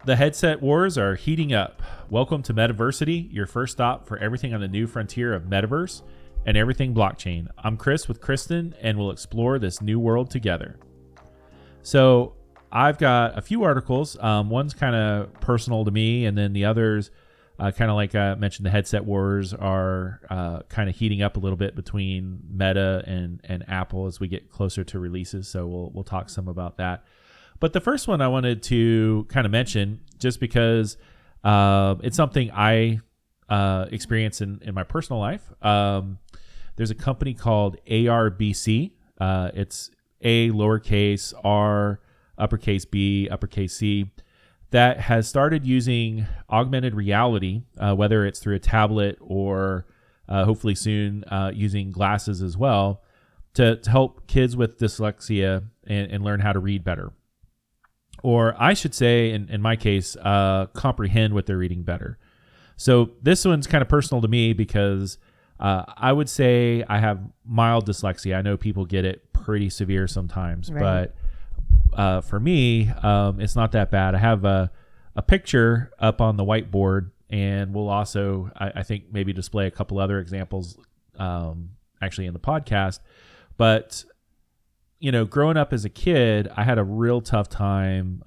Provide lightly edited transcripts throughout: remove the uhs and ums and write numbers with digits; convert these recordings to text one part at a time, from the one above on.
The headset wars are heating up. Welcome to Metaversity, your first stop for everything on the new frontier of metaverse and everything blockchain. I'm Chris with Kristen, and we'll explore this new world together. So I've got a few articles. One's kind of personal to me, and then the others, kind of like I mentioned, the headset wars are kind of heating up a little bit between Meta and Apple as we get closer to releases. So we'll talk some about that. But the first one I wanted to kind of mention, just because it's something I experience in my personal life. There's a company called ArBC. It's A lowercase r, uppercase B, uppercase C, that has started using augmented reality, whether it's through a tablet or hopefully soon using glasses as well, to help kids with dyslexia and learn how to read better. Or I should say, in my case, comprehend what they're reading better. So this one's kind of personal to me because I would say I have mild dyslexia. I know people get it pretty severe sometimes, right. But for me, it's not that bad. I have a picture up on the whiteboard, and we'll also, I think, maybe display a couple other examples actually in the podcast. But you know, growing up as a kid, I had a real tough time.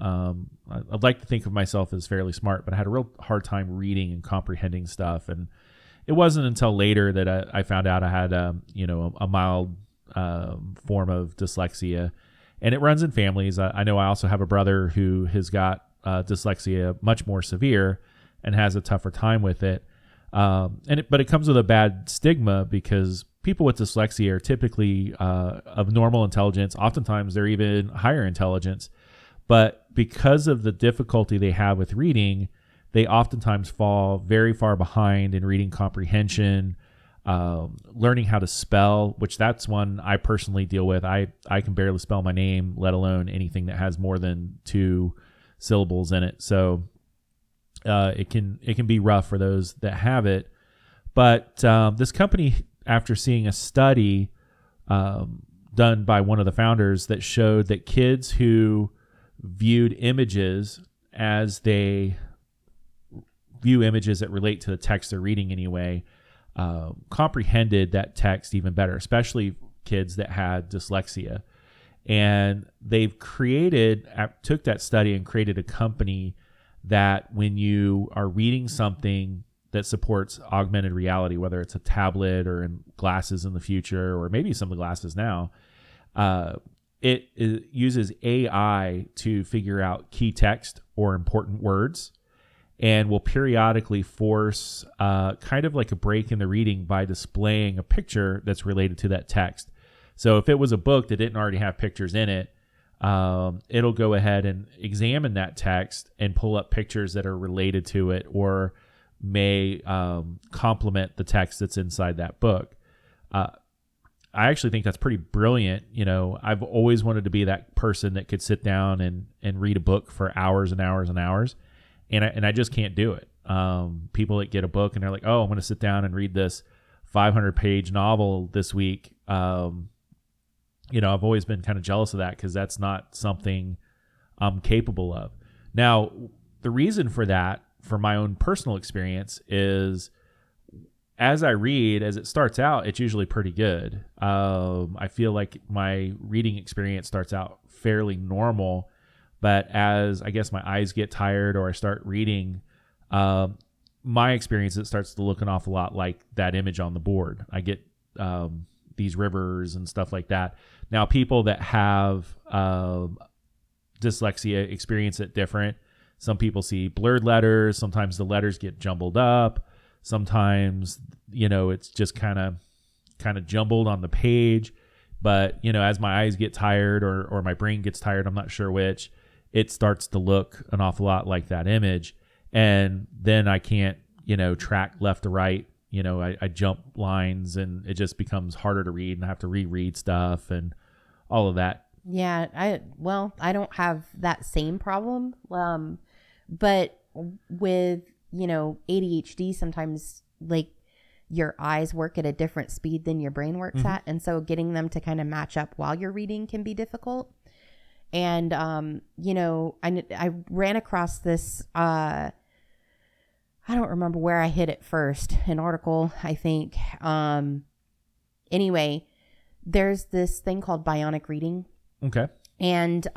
I'd like to think of myself as fairly smart, but I had a real hard time reading and comprehending stuff. And it wasn't until later that I found out I had, a mild form of dyslexia, and it runs in families. I know I also have a brother who has got dyslexia much more severe and has a tougher time with it. But it comes with a bad stigma because people with dyslexia are typically of normal intelligence. Oftentimes they're even higher intelligence, but because of the difficulty they have with reading, they oftentimes fall very far behind in reading comprehension, learning how to spell, which that's one I personally deal with. I can barely spell my name, let alone anything that has more than 2 syllables in it. So it can be rough for those that have it. But this company, after seeing a study done by one of the founders that showed that kids who viewed images as they view images that relate to the text they're reading anyway, comprehended that text even better, especially kids that had dyslexia. And they've took that study and created a company that when you are reading something that supports augmented reality, whether it's a tablet or in glasses in the future, or maybe some of the glasses now, it uses AI to figure out key text or important words, and will periodically force kind of like a break in the reading by displaying a picture that's related to that text. So if it was a book that didn't already have pictures in it, it'll go ahead and examine that text and pull up pictures that are related to it or may complement the text that's inside that book. I actually think that's pretty brilliant. You know, I've always wanted to be that person that could sit down and read a book for hours and hours and hours, and I just can't do it. People that get a book and they're like, oh, I'm going to sit down and read this 500-page novel this week. I've always been kind of jealous of that because that's not something I'm capable of. Now, the reason for that, for my own personal experience, is as I read, as it starts out, it's usually pretty good. I feel like my reading experience starts out fairly normal, but as I guess my eyes get tired or I start reading, my experience, it starts to look an awful lot like that image on the board. I get these rivers and stuff like that. Now, people that have dyslexia experience it different. Some people see blurred letters. Sometimes the letters get jumbled up. Sometimes, it's just kind of jumbled on the page. But, as my eyes get tired or my brain gets tired, I'm not sure which, it starts to look an awful lot like that image. And then I can't, track left to right. I jump lines and it just becomes harder to read and I have to reread stuff and all of that. Yeah, I don't have that same problem. But with, ADHD, sometimes like your eyes work at a different speed than your brain works at. And so getting them to kind of match up while you're reading can be difficult. And, I ran across this, I don't remember where I hit it first, an article, I think. Anyway, there's this thing called bionic reading. Okay. And there's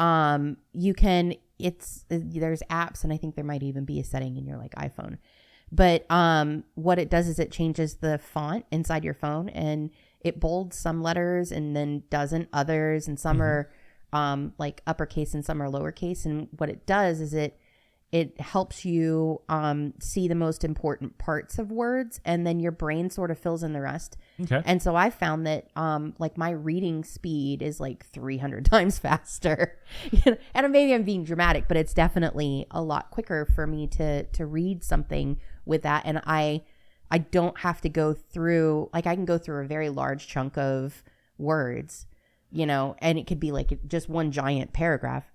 apps, and I think there might even be a setting in your like iPhone. But what it does is it changes the font inside your phone, and it bolds some letters and then doesn't others, and some are like uppercase and some are lowercase. And what it does is it helps you see the most important parts of words, and then your brain sort of fills in the rest. Okay. And so I found that like my reading speed is like 300 times faster. And maybe I'm being dramatic, but it's definitely a lot quicker for me to read something with that. And I don't have to go through, like I can go through a very large chunk of words, and it could be like just one giant paragraph.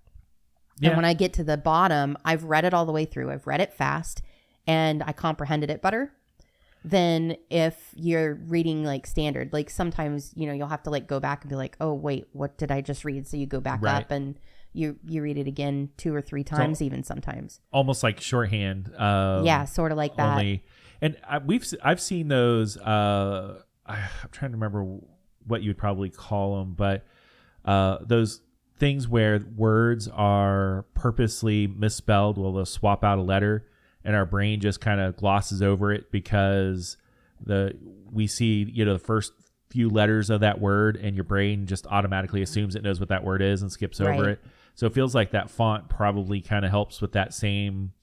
Yeah. And when I get to the bottom, I've read it all the way through. I've read it fast and I comprehended it better than if you're reading like standard. Like sometimes, you'll have to like go back and be like, oh, wait, what did I just read? So you go back up and you read it again 2 or 3 times, even sometimes. Almost like shorthand. Yeah, sort of like that. Only, and I've seen those. I'm trying to remember what you would probably call them, but those things where words are purposely misspelled. Well, they'll swap out a letter and our brain just kind of glosses over it because we see, the first few letters of that word, and your brain just automatically assumes it knows what that word is and skips over it. So it feels like that font probably kind of helps with that same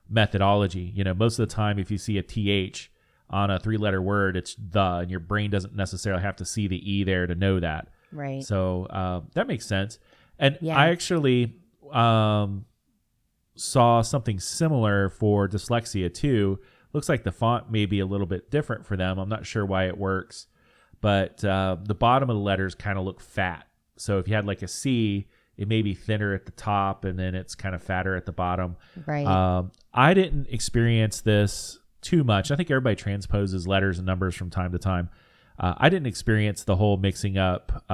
methodology. Most of the time, if you see a TH on a 3-letter word, it's the, and your brain doesn't necessarily have to see the E there to know that. Right. So that makes sense. And I actually saw something similar for dyslexia too. Looks like the font may be a little bit different for them. I'm not sure why it works, but the bottom of the letters kind of look fat. So if you had like a C, it may be thinner at the top and then it's kind of fatter at the bottom. Right. I didn't experience this too much. I think everybody transposes letters and numbers from time to time. I didn't experience the whole mixing up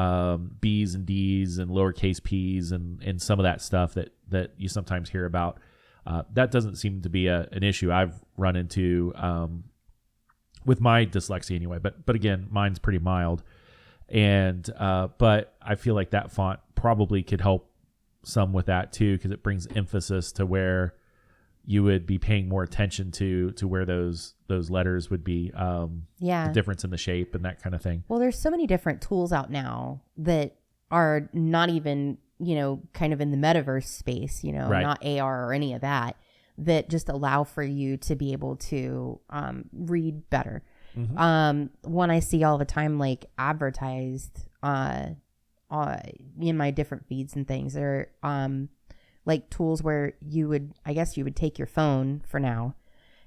B's and D's and lowercase p's and some of that stuff that you sometimes hear about. That doesn't seem to be an issue I've run into with my dyslexia anyway. But again, mine's pretty mild. And but I feel like that font probably could help some with that too, because it brings emphasis to where you would be paying more attention to where those letters would be, the difference in the shape and that kind of thing. Well, there's so many different tools out now that are not even, kind of in the metaverse space, not AR or any of that just allow for you to be able to read better. Mm-hmm. One I see all the time, like advertised in my different feeds and things, are like tools where you would take your phone for now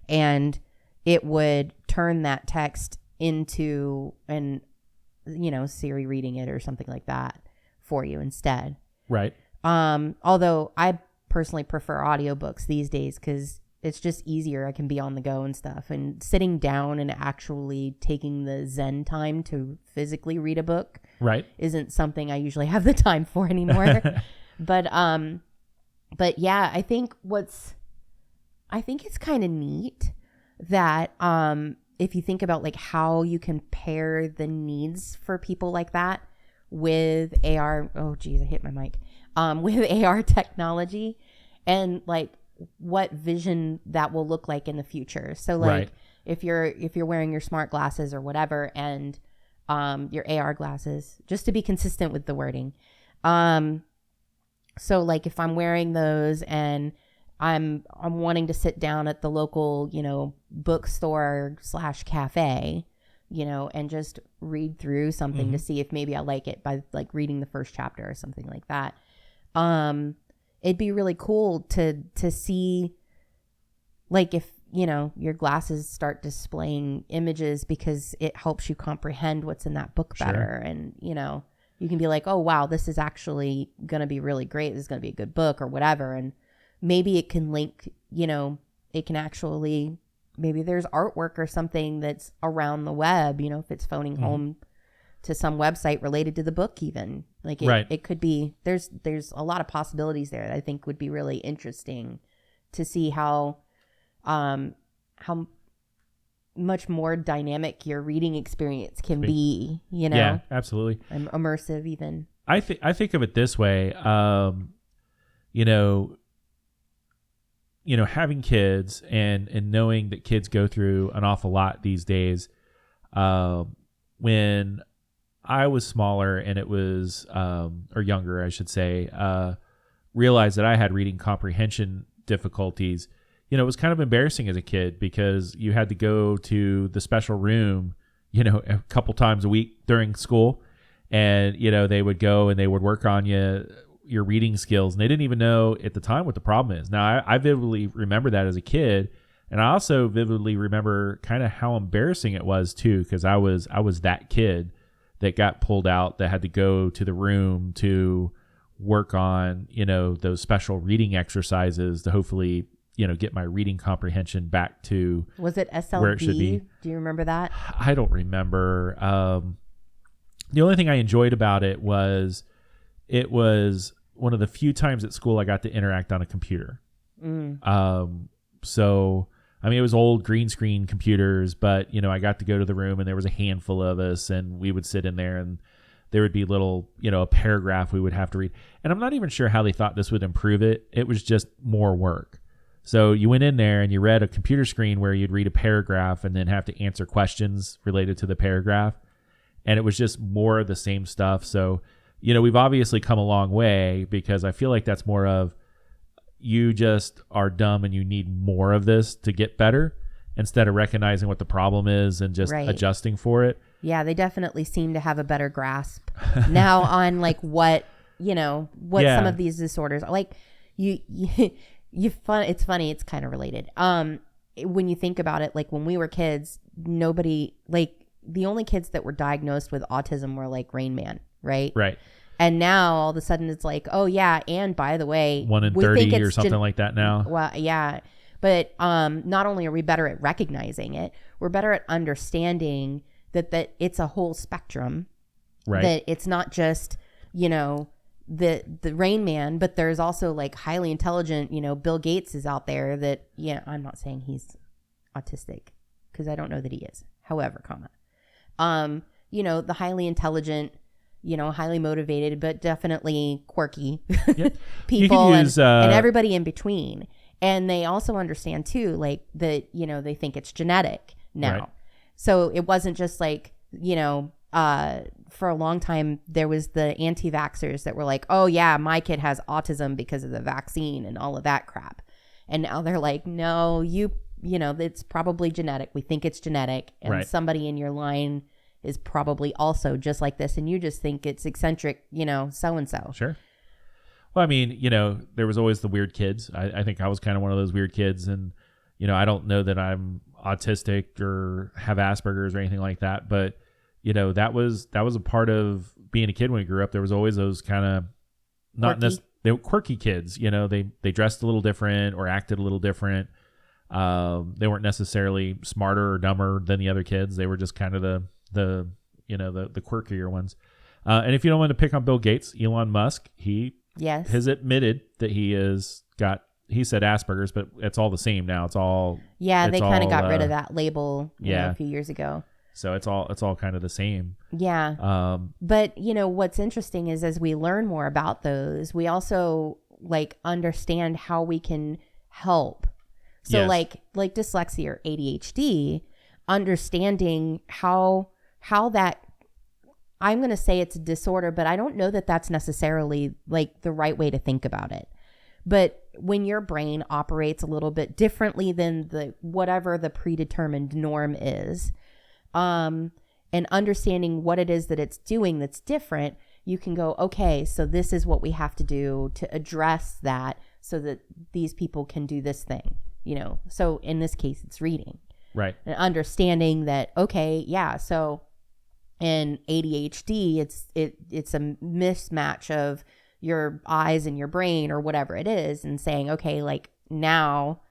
and it would turn that text into Siri reading it or something like that for you instead. Right. Although I personally prefer audiobooks these days because it's just easier. I can be on the go and stuff, and sitting down and actually taking the Zen time to physically read a book isn't something I usually have the time for anymore. But yeah, I think it's kind of neat that if you think about like how you can pair the needs for people like that with AR, oh geez, I hit my mic, with AR technology and like what vision that will look like in the future. So like if you're wearing your smart glasses or whatever and your AR glasses, just to be consistent with the wording, so like if I'm wearing those and I'm wanting to sit down at the local, bookstore / cafe, and just read through something to see if maybe I like it by like reading the first chapter or something like that. It'd be really cool to see like if, your glasses start displaying images because it helps you comprehend what's in that book better. And, you can be like, oh, wow, this is actually going to be really great. This is going to be a good book or whatever. And maybe it can link, it can actually, maybe there's artwork or something that's around the web, if it's phoning home to some website related to the book, even like it could be, there's a lot of possibilities there that I think would be really interesting to see how much more dynamic your reading experience can be, you know? Yeah, absolutely. And immersive even. I think of it this way, you know, having kids and knowing that kids go through an awful lot these days. When I was smaller and it was, or younger, I should say, realized that I had reading comprehension difficulties. It was kind of embarrassing as a kid because you had to go to the special room, a couple times a week during school, and, they would go and they would work on your reading skills, and they didn't even know at the time what the problem is. Now, I vividly remember that as a kid, and I also vividly remember kind of how embarrassing it was too, because I was that kid that got pulled out, that had to go to the room to work on, those special reading exercises to hopefully, get my reading comprehension back to was it SLB? Where it should be. Do you remember that? I don't remember. The only thing I enjoyed about it was one of the few times at school I got to interact on a computer. So, I mean, it was old green screen computers, but, I got to go to the room and there was a handful of us and we would sit in there and there would be little, a paragraph we would have to read. And I'm not even sure how they thought this would improve it. It was just more work. So you went in there and you read a computer screen where you'd read a paragraph and then have to answer questions related to the paragraph. And it was just more of the same stuff. So, we've obviously come a long way, because I feel like that's more of, you just are dumb and you need more of this to get better, instead of recognizing what the problem is and just adjusting for it. Yeah, they definitely seem to have a better grasp now on like what some of these disorders are. Like it's funny, it's kind of related. When you think about it, like when we were kids, nobody, like the only kids that were diagnosed with autism were like Rain Man, right? Right. And now all of a sudden it's like, oh yeah, and by the way, 1 in 30 or something like that now. Well, yeah. But not only are we better at recognizing it, we're better at understanding that it's a whole spectrum. Right. That it's not just, the Rain Man, but there's also like highly intelligent, Bill Gates is out there that, I'm not saying he's autistic because I don't know that he is. However, the highly intelligent, highly motivated, but definitely quirky people and everybody in between. And they also understand too, like that, they think it's genetic now. Right. So it wasn't just like, for a long time, there was the anti-vaxxers that were like, oh yeah, my kid has autism because of the vaccine and all of that crap. And now they're like, no, it's probably genetic. We think it's genetic. And somebody in your line is probably also just like this. And you just think it's eccentric, so-and-so. Sure. Well, I mean, there was always the weird kids. I think I was kind of one of those weird kids. And, I don't know that I'm autistic or have Asperger's or anything like that. But, that was a part of being a kid when we grew up. There was always those kind of they were quirky kids. They dressed a little different or acted a little different. They weren't necessarily smarter or dumber than the other kids. They were just kind of the quirkier ones. And if you don't want to pick on Bill Gates, Elon Musk, he has admitted that he said Asperger's, but it's all the same now. It's all they kind of got rid of that label a few years ago. So it's all kind of the same. Yeah. But what's interesting is as we learn more about those, we also like understand how we can help. So like dyslexia or ADHD, understanding how that, I'm going to say it's a disorder, but I don't know that that's necessarily like the right way to think about it. But when your brain operates a little bit differently than whatever the predetermined norm is, and understanding what it is that it's doing that's different, you can go, okay, so this is what we have to do to address that so that these people can do this thing, So in this case, it's reading. Right. And understanding that, okay, yeah, so in ADHD, it's a mismatch of your eyes and your brain or whatever it is, and saying, okay, like now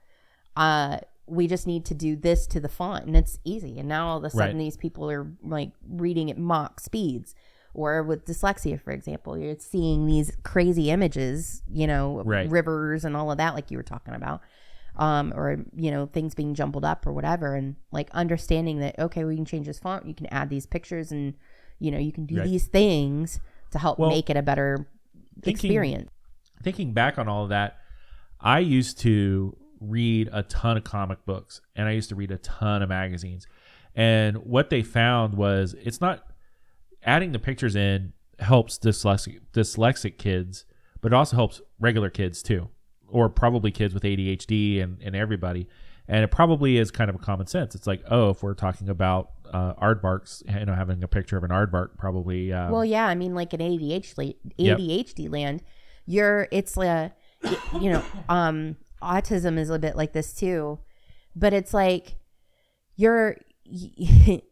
we just need to do this to the font and it's easy. And now all of a sudden these people are like reading at mock speeds. Or with dyslexia, for example, you're seeing these crazy images, rivers and all of that, like you were talking about, or, things being jumbled up or whatever. And like understanding that, okay, we can change this font. You can add these pictures and, you can do these things to help make it a better experience. Thinking back on all of that, I used to read a ton of comic books and I used to read a ton of magazines. And what they found was it's not... Adding the pictures in helps dyslexic kids, but it also helps regular kids too, or probably kids with ADHD and everybody. And it probably is kind of a common sense. It's like, oh, if we're talking about aardvarks, having a picture of an aardvark probably. Well, yeah, I mean, like in ADHD land, autism is a bit like this too, but it's like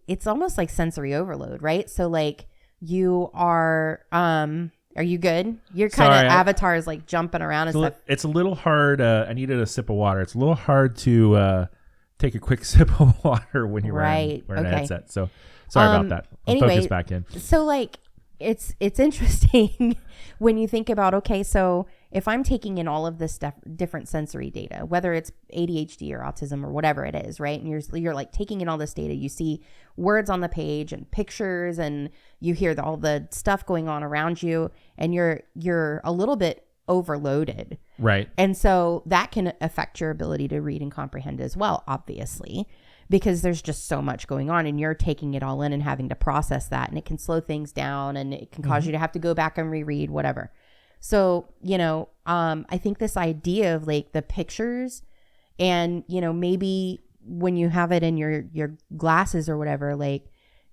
it's almost like sensory overload, right? So like you are you good? Your kind of avatar is like jumping around and stuff. It's a little hard. I needed a sip of water. It's a little hard to take a quick sip of water when you're wearing a headset. So sorry about that. I'll focus back in. So like it's interesting when you think about, okay, so if I'm taking in all of this different sensory data, whether it's ADHD or autism or whatever it is, right? And you're like taking in all this data, you see words on the page and pictures and you hear all the stuff going on around you and you're a little bit overloaded. Right. And so that can affect your ability to read and comprehend as well, obviously, because there's just so much going on and you're taking it all in and having to process that, and it can slow things down and it can cause you to have to go back and reread whatever. So, I think this idea of like the pictures and, maybe when you have it in your glasses or whatever, like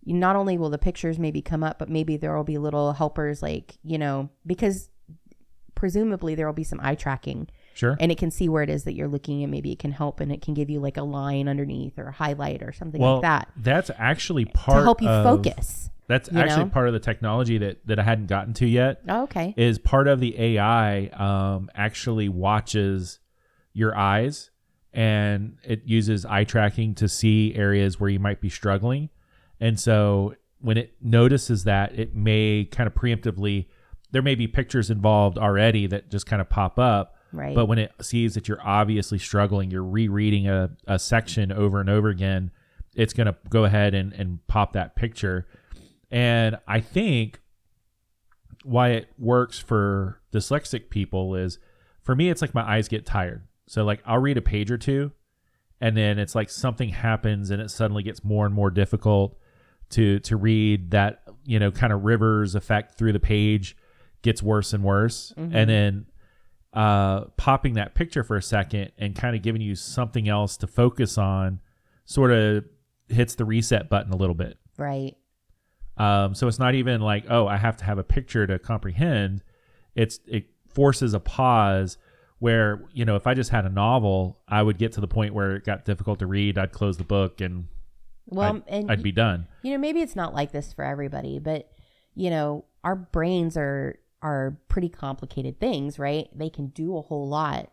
not only will the pictures maybe come up, but maybe there will be little helpers like, because presumably there will be some eye tracking. Sure. And it can see where it is that you're looking and maybe it can help and it can give you like a line underneath or a highlight or something like that. That's actually part to help you focus. That's actually part of the technology that I hadn't gotten to yet. Oh, okay. Is part of the AI actually watches your eyes and it uses eye tracking to see areas where you might be struggling. And so when it notices that, it may kind of preemptively, there may be pictures involved already that just kind of pop up. Right. But when it sees that you're obviously struggling, you're rereading a section over and over again, it's going to go ahead and pop that picture. And I think why it works for dyslexic people is, for me, it's like my eyes get tired. So like I'll read a page or two and then it's like something happens and it suddenly gets more and more difficult to read. That, kind of rivers effect through the page gets worse and worse. Mm-hmm. And then popping that picture for a second and kind of giving you something else to focus on sort of hits the reset button a little bit. Right. So it's not even like, oh, I have to have a picture to comprehend. It forces a pause where, if I just had a novel, I would get to the point where it got difficult to read. I'd close the book and I'd be done. Maybe it's not like this for everybody, but our brains are pretty complicated things, right? They can do a whole lot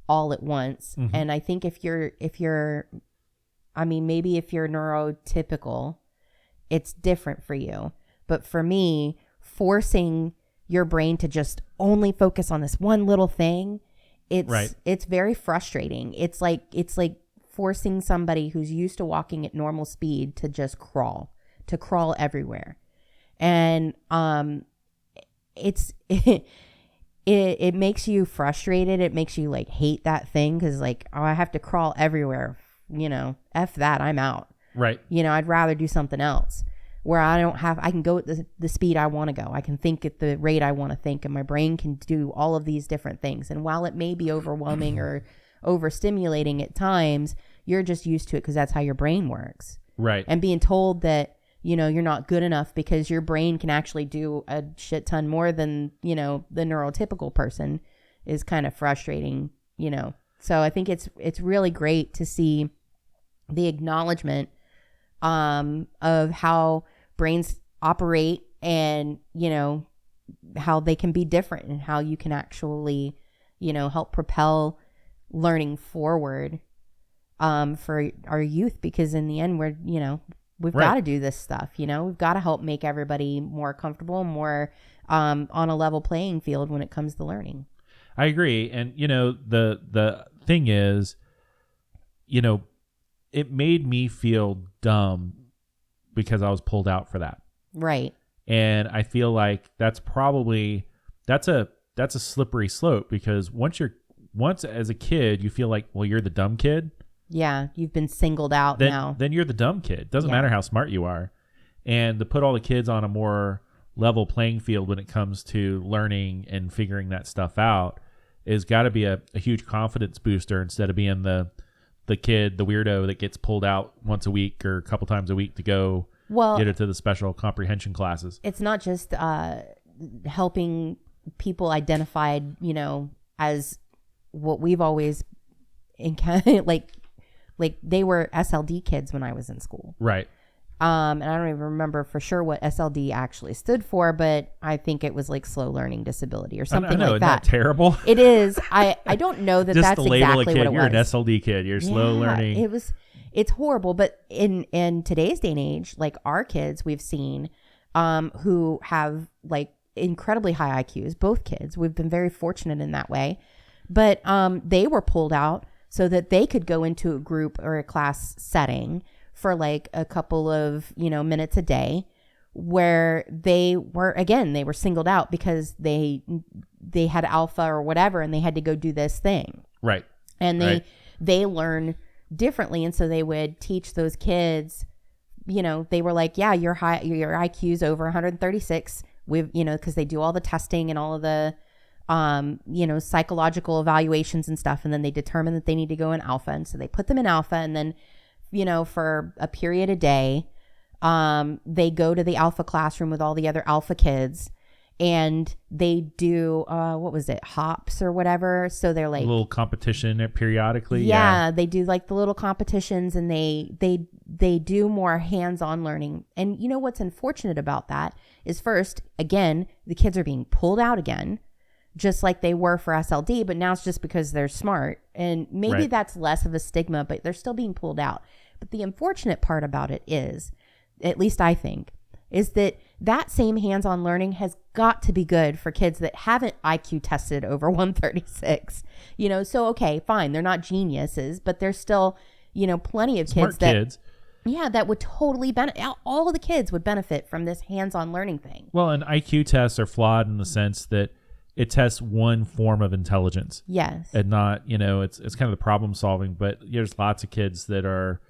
all at once. Mm-hmm. And I think if you're neurotypical, it's different for you. But for me, forcing your brain to just only focus on this one little thing, it's very frustrating. It's like forcing somebody who's used to walking at normal speed to just crawl everywhere. And it makes you frustrated. It makes you like hate that thing because like, oh, I have to crawl everywhere. F that, I'm out. Right. I'd rather do something else where I can go at the speed I want to go. I can think at the rate I want to think, and my brain can do all of these different things. And while it may be overwhelming or overstimulating at times, you're just used to it because that's how your brain works. Right. And being told that, you're not good enough because your brain can actually do a shit ton more than, the neurotypical person is kind of frustrating, So I think it's really great to see the acknowledgement of how brains operate and, how they can be different and how you can actually, help propel learning forward. for our youth, because in the end, we've got to do this stuff. We've got to help make everybody more comfortable, more on a level playing field when it comes to learning. I agree. And, the thing is, it made me feel dumb because I was pulled out for that. Right. And I feel like that's a slippery slope, because once as a kid, you feel like, well, you're the dumb kid. Yeah. You've been singled out now. Then you're the dumb kid. Doesn't matter how smart you are. And to put all the kids on a more level playing field when it comes to learning and figuring that stuff out is got to be a huge confidence booster, instead of being the kid, the weirdo that gets pulled out once a week or a couple times a week to go get into the special comprehension classes. It's not just helping people identified, as what we've always encountered, like they were SLD kids when I was in school. Right. And I don't even remember for sure what SLD actually stood for, but I think it was like slow learning disability or something I know, like that. Isn't that terrible? It is. I don't know that just that's to label exactly a kid, what it was. you're an SLD kid. You're slow learning. It's horrible. But in today's day and age, like our kids, we've seen who have like incredibly high IQs, both kids. We've been very fortunate in that way. But they were pulled out so that they could go into a group or a class setting for like a couple of, minutes a day, where they were singled out because they had alpha or whatever, and they had to go do this thing. Right. And they learn differently. And so they would teach those kids, they were like, yeah, your IQ's over 136. Cause they do all the testing and all of the, psychological evaluations and stuff. And then they determine that they need to go in alpha. And so they put them in alpha, and then, for a period a day, they go to the alpha classroom with all the other alpha kids, and they do, hops or whatever. So they're like a little competition periodically. Yeah. They do like the little competitions, and they do more hands-on learning. And what's unfortunate about that is, first, again, the kids are being pulled out again, just like they were for SLD, but now it's just because they're smart. And maybe that's less of a stigma, but they're still being pulled out. But the unfortunate part about it is, at least I think, is that same hands-on learning has got to be good for kids that haven't IQ tested over 136. So okay, fine, they're not geniuses, but there's still, plenty of smart kids. Yeah, that would totally benefit. All of the kids would benefit from this hands-on learning thing. Well, and IQ tests are flawed in the sense that it tests one form of intelligence. Yes. And not, it's kind of the problem solving, but there's lots of kids that are,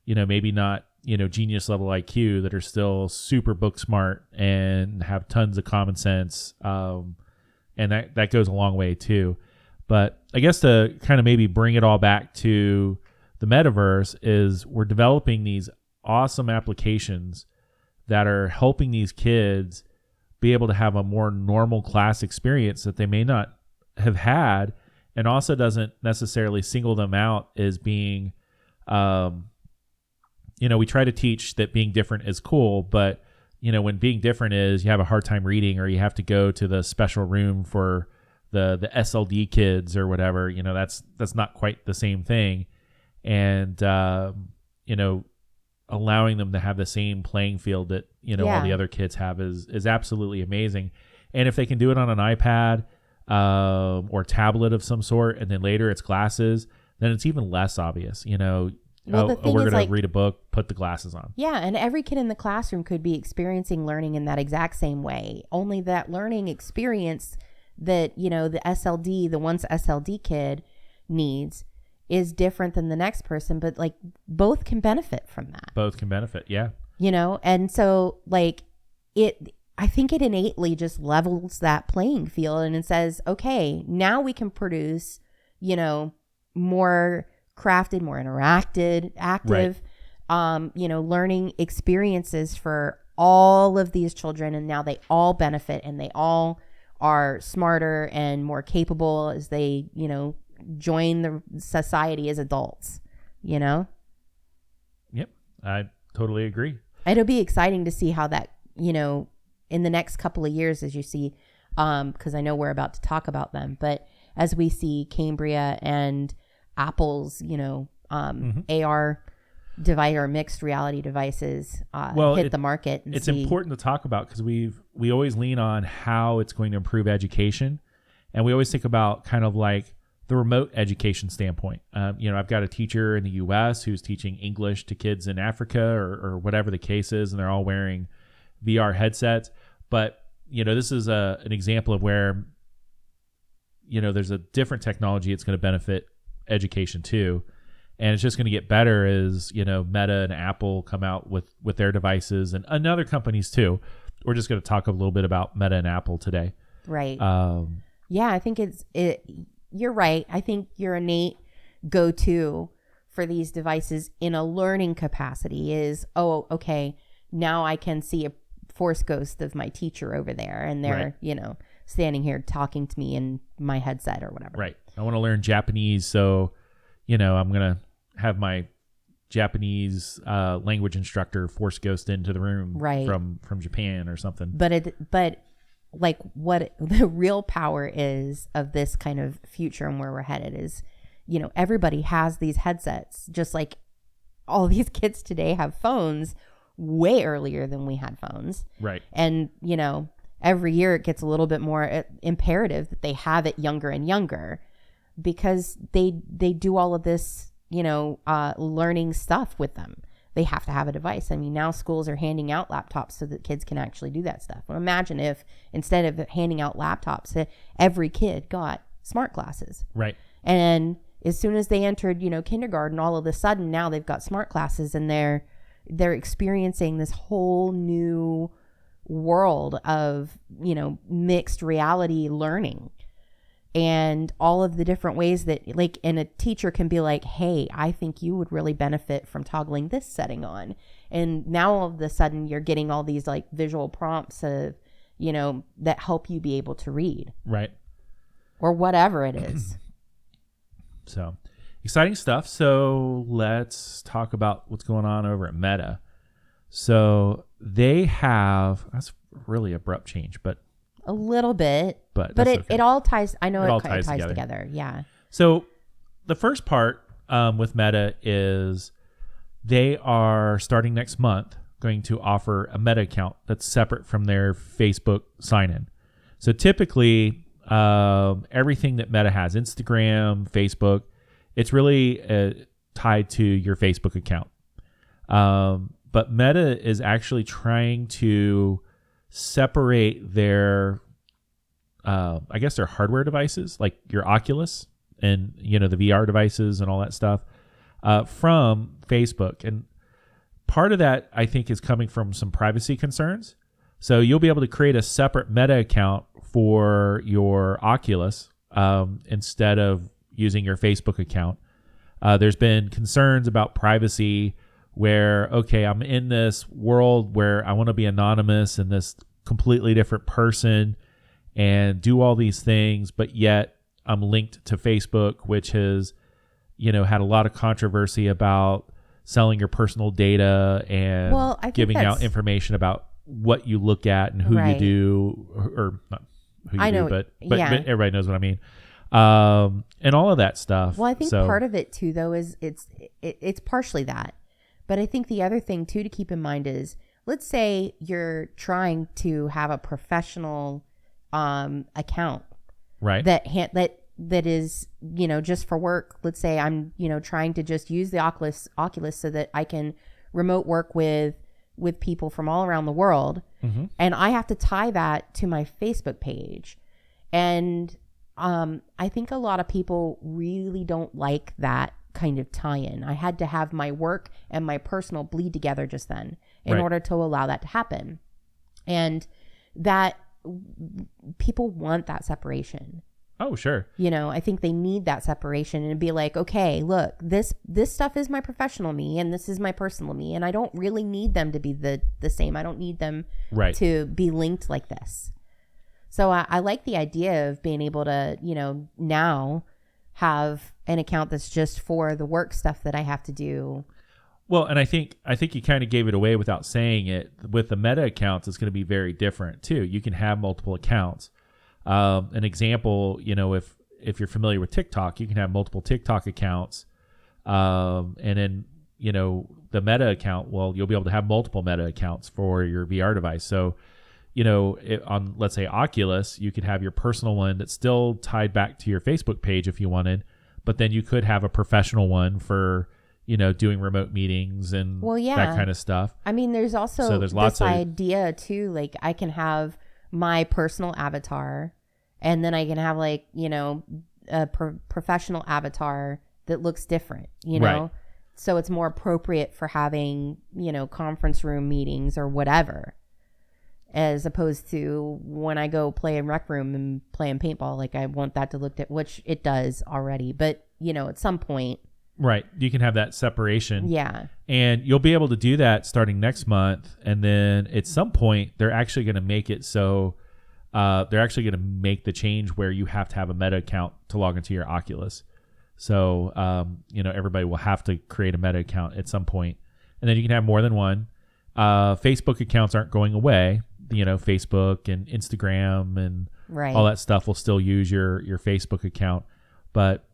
maybe not, genius level IQ, that are still super book smart and have tons of common sense. And that goes a long way too. But I guess to kind of maybe bring it all back to the metaverse is we're developing these awesome applications that are helping these kids be able to have a more normal class experience that they may not have had, and also doesn't necessarily single them out as being, we try to teach that being different is cool, but when being different is you have a hard time reading, or you have to go to the special room for the SLD kids or whatever, that's not quite the same thing. And, allowing them to have the same playing field that, all the other kids have is absolutely amazing. And if they can do it on an iPad or tablet of some sort, and then later it's glasses, then it's even less obvious, Well, the thing we're is, going to read a book, put the glasses on. Yeah, and every kid in the classroom could be experiencing learning in that exact same way. Only that learning experience that, the SLD, the once SLD kid needs is different than the next person, but like both can benefit from that. Both can benefit, yeah. And so like I think it innately just levels that playing field, and it says, okay, now we can produce, more crafted, more active, learning experiences for all of these children. And now they all benefit, and they all are smarter and more capable as they, join the society as adults, Yep. I totally agree. It'll be exciting to see how that, in the next couple of years, as you see, because I know we're about to talk about them, but as we see Cambria and Apple's, AR device or mixed reality devices hit the market. It's important to talk about because we always lean on how it's going to improve education, and we always think about kind of like the remote education standpoint. I've got a teacher in the U.S. who's teaching English to kids in Africa or whatever the case is, and they're all wearing VR headsets. But this is an example of where there's a different technology that's going to benefit education too. And it's just going to get better as, Meta and Apple come out with their devices and other companies too. We're just going to talk a little bit about Meta and Apple today. Right. Yeah, I think you're right. I think your innate go-to for these devices in a learning capacity is, oh, okay, now I can see a force ghost of my teacher over there. And they're, standing here talking to me in my headset or whatever. Right. I want to learn Japanese. So, I'm going to have my Japanese language instructor force ghost into the room from Japan or something. But like what the real power is of this kind of future and where we're headed is, everybody has these headsets, just like all these kids today have phones way earlier than we had phones. Right. And, every year it gets a little bit more imperative that they have it younger and younger, because they do all of this, learning stuff with them. They have to have a device. I mean, now schools are handing out laptops so that kids can actually do that stuff. Well, imagine if instead of handing out laptops, every kid got smart glasses. Right. And as soon as they entered, kindergarten, all of a sudden now they've got smart glasses and they're experiencing this whole new world of, mixed reality learning. And all of the different ways that and a teacher can be like, hey, I think you would really benefit from toggling this setting on. And now all of a sudden you're getting all these visual prompts of, that help you be able to read. Right. Or whatever it is. So exciting stuff. So let's talk about what's going on over at Meta. So they have, that's really abrupt change, but a little bit, but it all ties. I know it all ties together. Yeah. So the first part with Meta is they are starting next month going to offer a Meta account that's separate from their Facebook sign-in. So typically everything that Meta has, Instagram, Facebook, it's really tied to your Facebook account. But Meta is actually trying to separate their, I guess their hardware devices, like your Oculus and, the VR devices and all that stuff, from Facebook. And part of that, I think, is coming from some privacy concerns. So you'll be able to create a separate Meta account for your Oculus instead of using your Facebook account. There's been concerns about privacy where, okay, I'm in this world where I want to be anonymous and this completely different person and do all these things, but yet I'm linked to Facebook, which has, had a lot of controversy about selling your personal data and giving out information about what you look at and who you do, or not who you do, but everybody knows what I mean. And all of that stuff. Well, I think part of it too, though, is it's partially that. But I think the other thing too to keep in mind is, let's say you're trying to have a professional account, right? That is, just for work. Let's say I'm, trying to just use the Oculus so that I can remote work with people from all around the world, and I have to tie that to my Facebook page, and I think a lot of people really don't like that kind of tie-in. I had to have my work and my personal bleed together just then in order to allow that to happen. And that people want that separation. Oh, sure. I think they need that separation and be like, okay, look, this stuff is my professional me and this is my personal me. And I don't really need them to be the same. I don't need them to be linked like this. So I like the idea of being able to, now have an account that's just for the work stuff that I have to do. Well, and I think you kind of gave it away without saying it. With the Meta accounts, it's going to be very different too. You can have multiple accounts. An example, if you're familiar with TikTok, you can have multiple TikTok accounts And then, the Meta account, well, you'll be able to have multiple Meta accounts for your VR device. So, on, let's say, Oculus, you could have your personal one that's still tied back to your Facebook page if you wanted, but then you could have a professional one for, doing remote meetings and that kind of stuff. I mean, there's also there's lots this idea too, like I can have my personal avatar and then I can have like, a professional avatar that looks different, Right. So it's more appropriate for having, conference room meetings or whatever, as opposed to when I go play in rec room and play in paintball. Like I want that to look at, which it does already, but at some point. Right. You can have that separation. Yeah. And you'll be able to do that starting next month. And then at some point, they're actually going to make it so they're actually going to make the change where you have to have a Meta account to log into your Oculus. So, everybody will have to create a Meta account at some point. And then you can have more than one. Facebook accounts aren't going away. Facebook and Instagram and all that stuff will still use your Facebook account. But,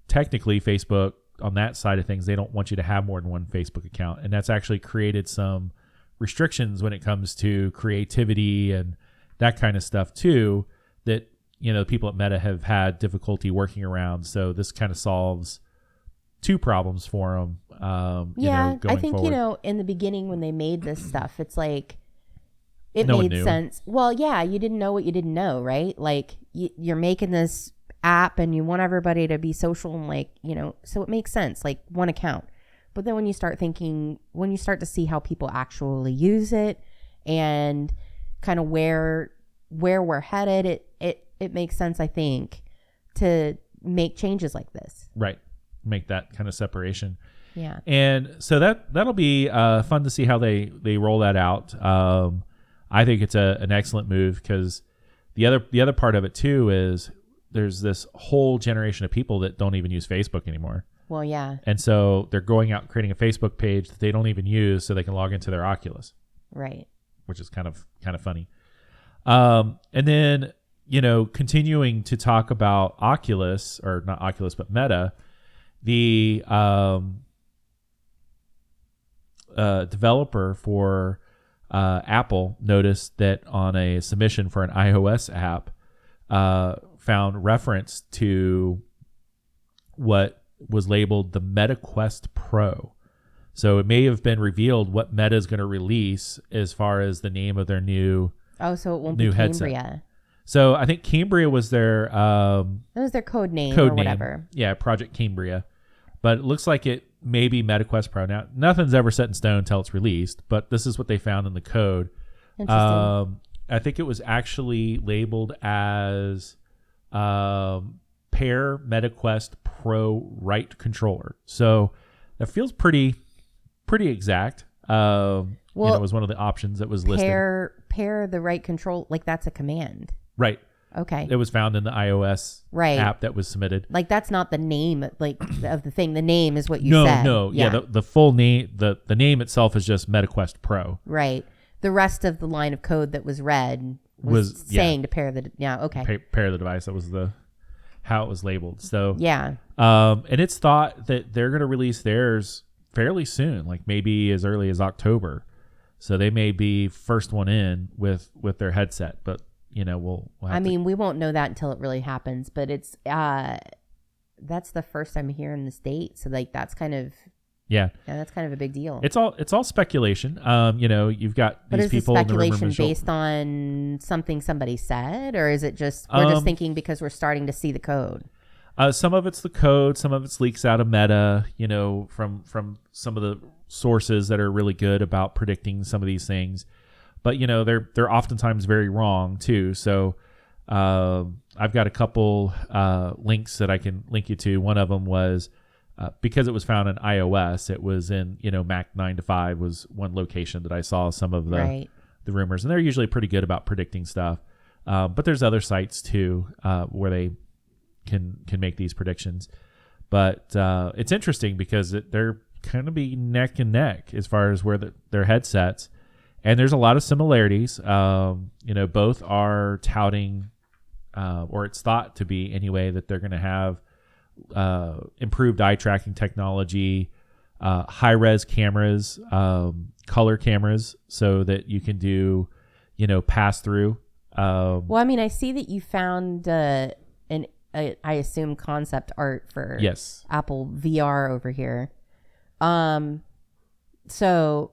technically Facebook on that side of things, they don't want you to have more than one Facebook account. And that's actually created some restrictions when it comes to creativity and that kind of stuff too, that, people at Meta have had difficulty working around. So this kind of solves two problems for them. I think, forward. In the beginning when they made this stuff, it's like, it made sense. Well, yeah, you didn't know what you didn't know, right? Like you're making this app and you want everybody to be social and like, so it makes sense, like one account. But then when you start to see how people actually use it and kind of where we're headed, it makes sense, I think, to make changes like this. Right. Make that kind of separation. Yeah. And so that'll be fun to see how they roll that out. I think it's an excellent move because the other part of it too is there's this whole generation of people that don't even use Facebook anymore. Well, yeah. And so they're going out and creating a Facebook page that they don't even use so they can log into their Oculus. Right. Which is kind of funny. And then, continuing to talk about Oculus, or not Oculus, but Meta, the developer for Apple noticed that on a submission for an iOS app, found reference to what was labeled the Meta Quest Pro. So it may have been revealed what Meta is going to release as far as the name of their new so it won't be headset. Cambria. So I think Cambria was their that was their code name or whatever. Yeah, Project Cambria. But it looks like it may be Meta Quest Pro. Now, nothing's ever set in stone until it's released, but this is what they found in the code. Interesting. I think it was actually labeled as Pair MetaQuest Pro Right Controller. So that feels pretty exact. It was one of the options that was listed. Pair the right control, like that's a command. Right. Okay. It was found in the iOS app that was submitted. Like that's not the name of the thing. The name is what you said. No. Yeah. The full name, the name itself is just MetaQuest Pro. Right. The rest of the line of code that was read was saying to pair the pair the device. That was how it was labeled. So yeah. And it's thought that they're going to release theirs fairly soon, like maybe as early as October. So they may be first one in with their headset, but we'll have we won't know that until it really happens, but it's that's the first time here in the States. So like that's kind of that's kind of a big deal. It's all speculation. You've got these people in the rumor mill. But is the speculation based on something somebody said, or is it just we're just thinking because we're starting to see the code? Some of it's the code, some of it's leaks out of Meta, from some of the sources that are really good about predicting some of these things. But they're oftentimes very wrong too. So I've got a couple links that I can link you to. One of them was because it was found in iOS. It was in Mac 9 to 5 was one location that I saw some of the rumors, and they're usually pretty good about predicting stuff. But there's other sites too where they can make these predictions. But it's interesting because they're kind of be neck and neck as far as where their headsets. And there's a lot of similarities. Both are touting, or it's thought to be anyway, that they're going to have improved eye tracking technology, high res cameras, color cameras, so that you can do, pass through. Well, I mean, I see that you found I assume concept art for Yes. Apple VR over here. So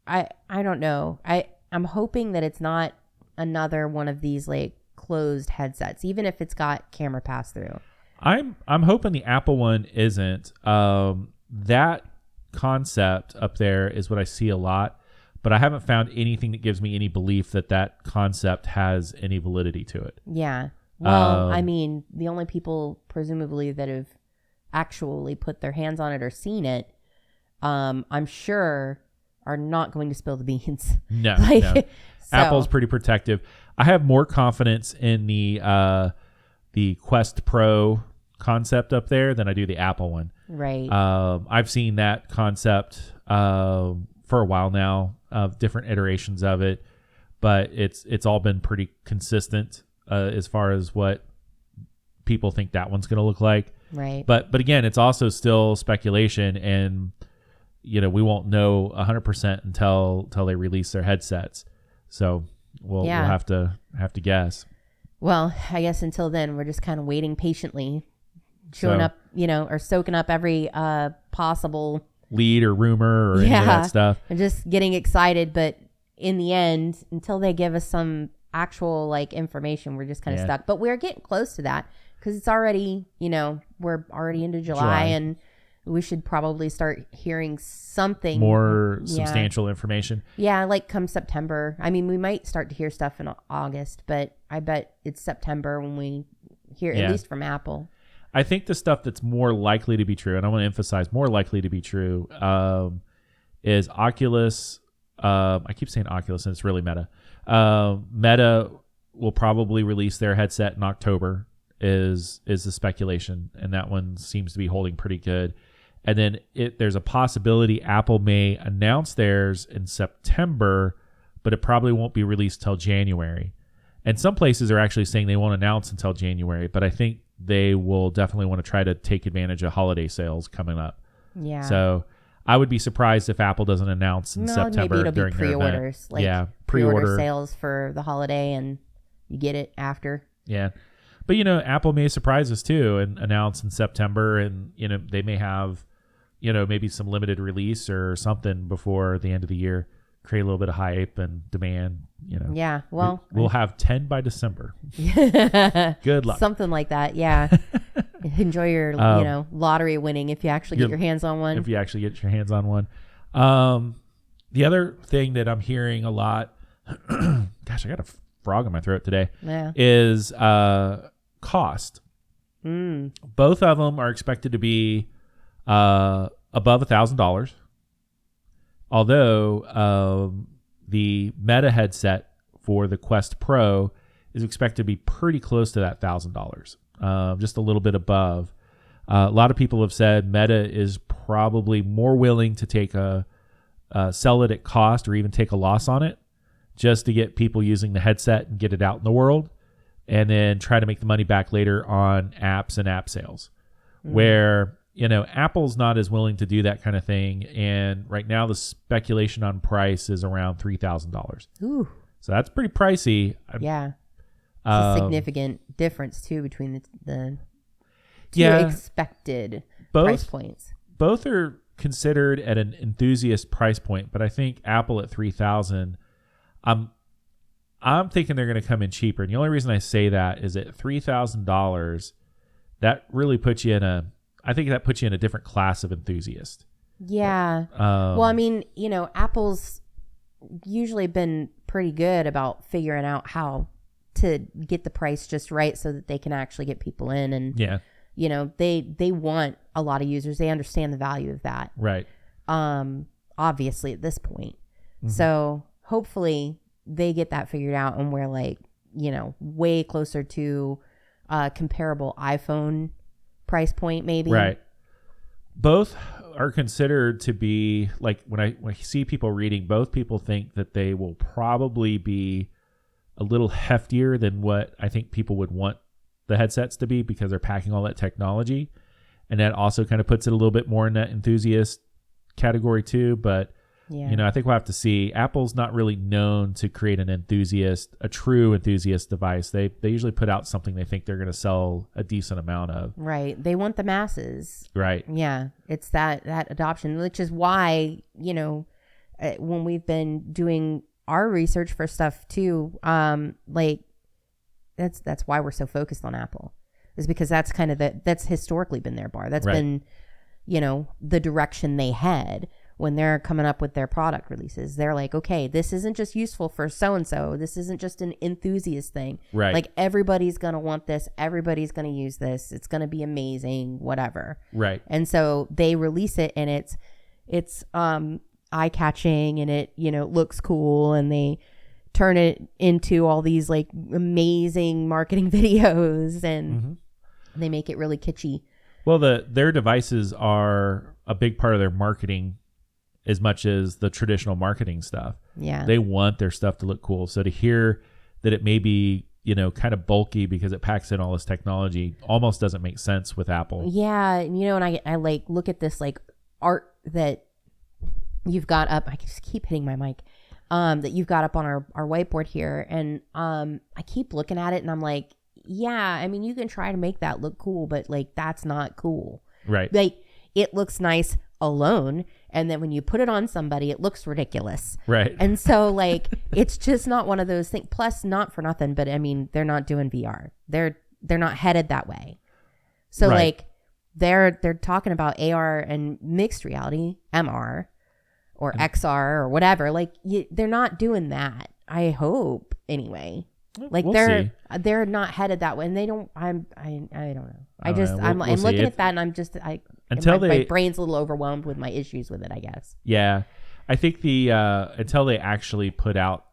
I don't know. I'm hoping that it's not another one of these like closed headsets, even if it's got camera pass through. I'm hoping the Apple one isn't. That concept up there is what I see a lot, but I haven't found anything that gives me any belief that concept has any validity to it. Yeah. Well, I mean, the only people presumably that have actually put their hands on it or seen it, I'm sure are not going to spill the beans. No, no. So, Apple's pretty protective. I have more confidence in the Quest Pro concept up there than I do the Apple one. Right. I've seen that concept for a while now, of different iterations of it, but it's all been pretty consistent as far as what people think that one's going to look like. Right. But again, it's also still speculation, and we won't know 100% until they release their headsets. So we'll have to guess. Well, I guess until then, we're just kind of waiting patiently, showing up, or soaking up every possible lead or rumor or any of that stuff, and just getting excited. But in the end, until they give us some actual like information, we're just kind of stuck. But we're getting close to that because it's already, we're already into July, and we should probably start hearing something more substantial information. Yeah, like come September. I mean, we might start to hear stuff in August, but I bet it's September when we hear, at least from Apple. I think the stuff that's more likely to be true, and I want to emphasize more likely to be true, is Oculus. I keep saying Oculus, and it's really Meta. Meta will probably release their headset in October, is the speculation, and that one seems to be holding pretty good. And then there's a possibility Apple may announce theirs in September, but it probably won't be released till January. And some places are actually saying they won't announce until January, but I think they will definitely want to try to take advantage of holiday sales coming up. Yeah. So I would be surprised if Apple doesn't announce in September maybe it'll during be pre-orders, their event. pre-order sales for the holiday, and you get it after. Yeah. But, Apple may surprise us too and announce in September, and, they may have, maybe some limited release or something before the end of the year, create a little bit of hype and demand, Yeah. Well, we'll have 10 by December. Good luck. Something like that. Yeah. Enjoy your, lottery winning if you actually get your hands on one. If you actually get your hands on one. The other thing that I'm hearing a lot, gosh, I got a frog in my throat today, is cost. Both of them are expected to be above $1,000. Although the Meta headset for the Quest Pro is expected to be pretty close to that $1,000, just a little bit above. A lot of people have said Meta is probably more willing to take sell it at cost or even take a loss on it, just to get people using the headset and get it out in the world, and then try to make the money back later on apps and app sales. Where Apple's not as willing to do that kind of thing, and right now the speculation on price is around $3,000. Ooh. So that's pretty pricey. Yeah. It's a significant difference too between the two expected price points. Both are considered at an enthusiast price point, but I think Apple at $3,000, I'm thinking they're going to come in cheaper. And the only reason I say that is at $3,000, that really puts you in a different class of enthusiast. Yeah. Well, I mean, Apple's usually been pretty good about figuring out how to get the price just right so that they can actually get people in. And, they want a lot of users. They understand the value of that. Right. Obviously at this point. So hopefully they get that figured out, and we're way closer to comparable iPhone price point maybe. Right. Both are considered to be, like, when I see people reading, both people think that they will probably be a little heftier than what I think people would want the headsets to be because they're packing all that technology. And that also kind of puts it a little bit more in that enthusiast category too. But, I think we'll have to see. Apple's not really known to create a true enthusiast device. They usually put out something they think they're going to sell a decent amount of. Right. They want the masses. Right. Yeah. It's that adoption, which is why, when we've been doing our research for stuff too, that's why we're so focused on Apple, is because that's kind of that's historically been their bar. That's been, the direction they head when they're coming up with their product releases. They're like, okay, this isn't just useful for so-and-so. This isn't just an enthusiast thing. Right. Like everybody's going to want this. Everybody's going to use this. It's going to be amazing, whatever. Right. And so they release it and it's eye-catching and it, looks cool, and they turn it into all these like amazing marketing videos, and they make it really kitschy. Well, their devices are a big part of their marketing as much as the traditional marketing stuff. Yeah. They want their stuff to look cool. So to hear that it may be, kind of bulky because it packs in all this technology almost doesn't make sense with Apple. Yeah. And I like look at this like art that you've got up. I just keep hitting my mic. That you've got up on our whiteboard here. And I keep looking at it and I'm like, yeah, I mean, you can try to make that look cool, but like, that's not cool. Right. Like, it looks nice alone, and then when you put it on somebody, it looks ridiculous. Right. And so like, it's just not one of those things. Plus, not for nothing, but I mean, they're not doing VR. They're not headed that way. So like, they're talking about AR and mixed reality, MR or XR or whatever. Like, they're not doing that. I hope anyway. Like, they're not headed that way, and they don't. I don't know. I'm looking at that, and I'm just my brain's a little overwhelmed with my issues with it, I guess. Yeah, I think until they actually put out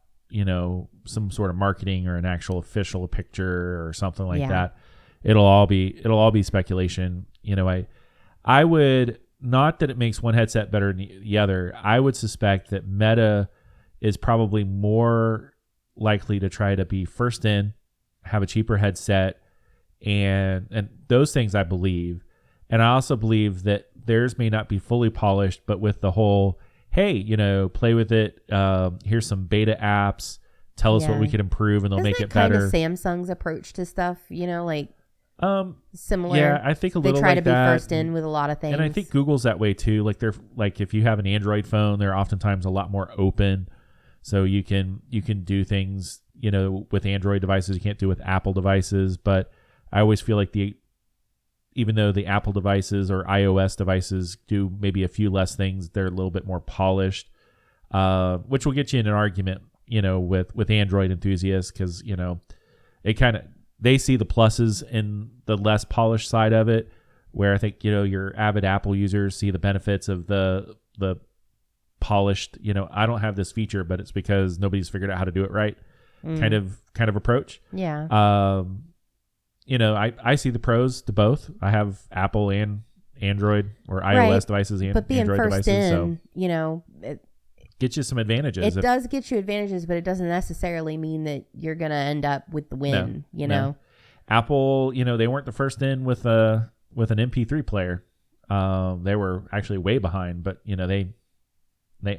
some sort of marketing or an actual official picture or something like that, it'll all be speculation. I would, not that it makes one headset better than the other. I would suspect that Meta is probably more likely to try to be first in, have a cheaper headset, and those things I believe. And I also believe that theirs may not be fully polished, but with the whole, hey, play with it, here's some beta apps, tell us what we could improve, and they'll make it better. Isn't that kind of Samsung's approach to stuff, like similar? Yeah, I think a little they try like to be that. First in with a lot of things. And I think Google's that way too. Like, they're like, if you have an Android phone, they're oftentimes a lot more open. So you can do things, with Android devices you can't do with Apple devices. But I always feel like even though the Apple devices or iOS devices do maybe a few less things, they're a little bit more polished, which will get you in an argument, with Android enthusiasts, because they see the pluses in the less polished side of it, where I think your avid Apple users see the benefits of the polished, I don't have this feature, but it's because nobody's figured out how to do it right, kind of approach. Yeah. I see the pros to both. I have Apple and Android or iOS devices and but being Android first devices. it gets you some advantages. It does get you advantages, but it doesn't necessarily mean that you're going to end up with the win, No. Apple, they weren't the first in with an MP3 player. They were actually way behind, but they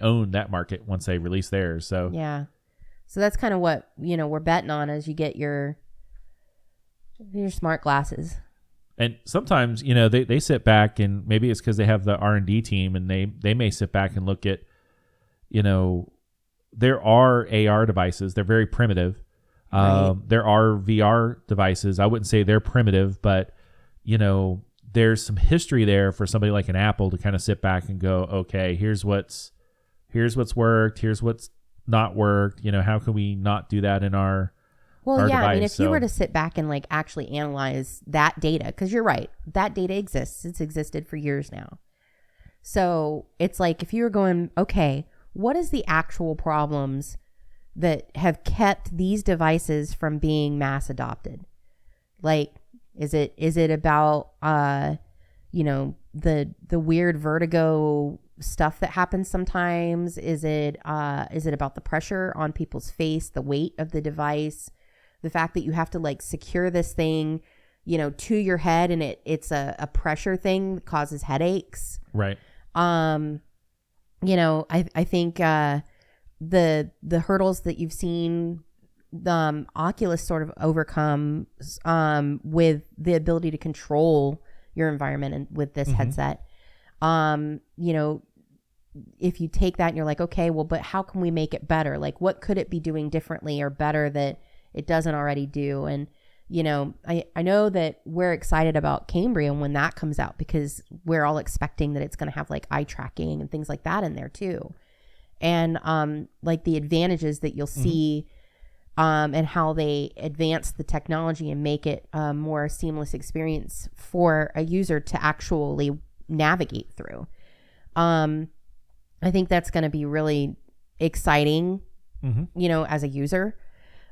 owned that market once they released theirs. So yeah, so that's kind of what we're betting on as you get your smart glasses. And sometimes they sit back, and maybe it's because they have the R&D team, and they may sit back and look at there are AR devices. They're very primitive. Right. There are VR devices. I wouldn't say they're primitive, but there's some history there for somebody like an Apple to kind of sit back and go, okay, here's what's worked, here's what's not worked. How can we not do that in our device? I mean, if you were to sit back and like actually analyze that data, because you're right, that data exists. It's existed for years now. So it's like, if you were going, okay, what is the actual problems that have kept these devices from being mass adopted? Like, is it about the weird vertigo stuff that happens sometimes? Is it about the pressure on people's face, the weight of the device, the fact that you have to like secure this thing to your head, and it's a pressure thing that causes headaches. Right. I think the hurdles that you've seen Oculus sort of overcome with the ability to control your environment and with this headset. If you take that and you're like, okay, well, but how can we make it better? Like, what could it be doing differently or better that it doesn't already do? And I know that we're excited about Cambrian when that comes out, because we're all expecting that it's going to have like eye tracking and things like that in there too. And like the advantages that you'll see and how they advance the technology and make it a more seamless experience for a user to actually navigate through. I think that's going to be really exciting, as a user.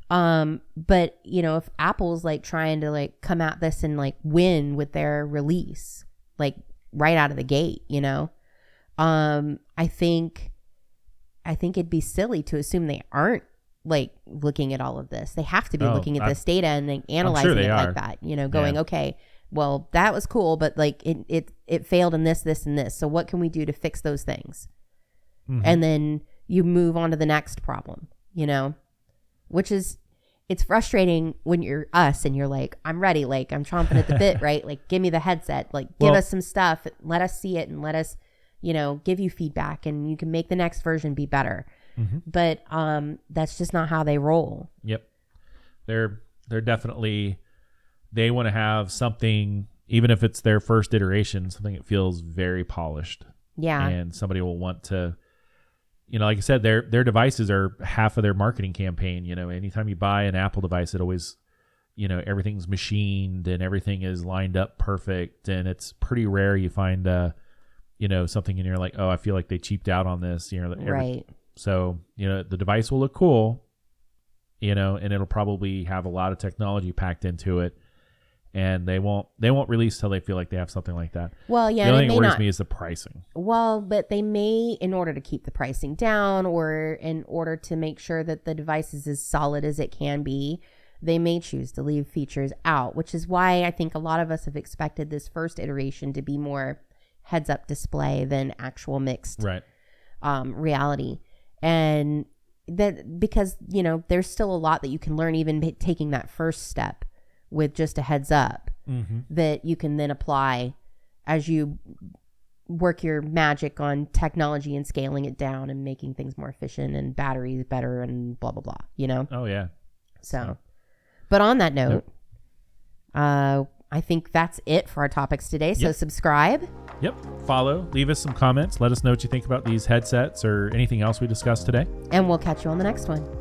But if Apple's like trying to like come at this and like win with their release, like right out of the gate, I think it'd be silly to assume they aren't like looking at all of this. They have to be looking at this data and then analyzing it like that, going, okay, well, that was cool, but like it failed in this, and this. So what can we do to fix those things? And then you move on to the next problem, which is, it's frustrating when you're us and you're like, I'm ready. Like, I'm chomping at the bit, right? Like, give me the headset, like give us some stuff, let us see it, and let us, give you feedback, and you can make the next version be better. But that's just not how they roll. Yep. They're definitely, they want to have something, even if it's their first iteration, something that feels very polished. Yeah. And somebody will want to, like I said, their devices are half of their marketing campaign. Anytime you buy an Apple device, it always, everything's machined and everything is lined up perfect. And it's pretty rare you find, something and you're like, oh, I feel like they cheaped out on this. Right. So, the device will look cool, and it'll probably have a lot of technology packed into it. And they won't release till they feel like they have something like that. Well, yeah, the only thing that worries me is the pricing. Well, but they may, in order to keep the pricing down, or in order to make sure that the device is as solid as it can be, they may choose to leave features out, which is why I think a lot of us have expected this first iteration to be more heads-up display than actual mixed reality. And that because, there's still a lot that you can learn even taking that first step with just a heads up that you can then apply as you work your magic on technology and scaling it down and making things more efficient and batteries better and blah, blah, blah, Oh, yeah. So, but on that note, I think that's it for our topics today. So subscribe. Yep. Follow. Leave us some comments. Let us know what you think about these headsets or anything else we discussed today. And we'll catch you on the next one.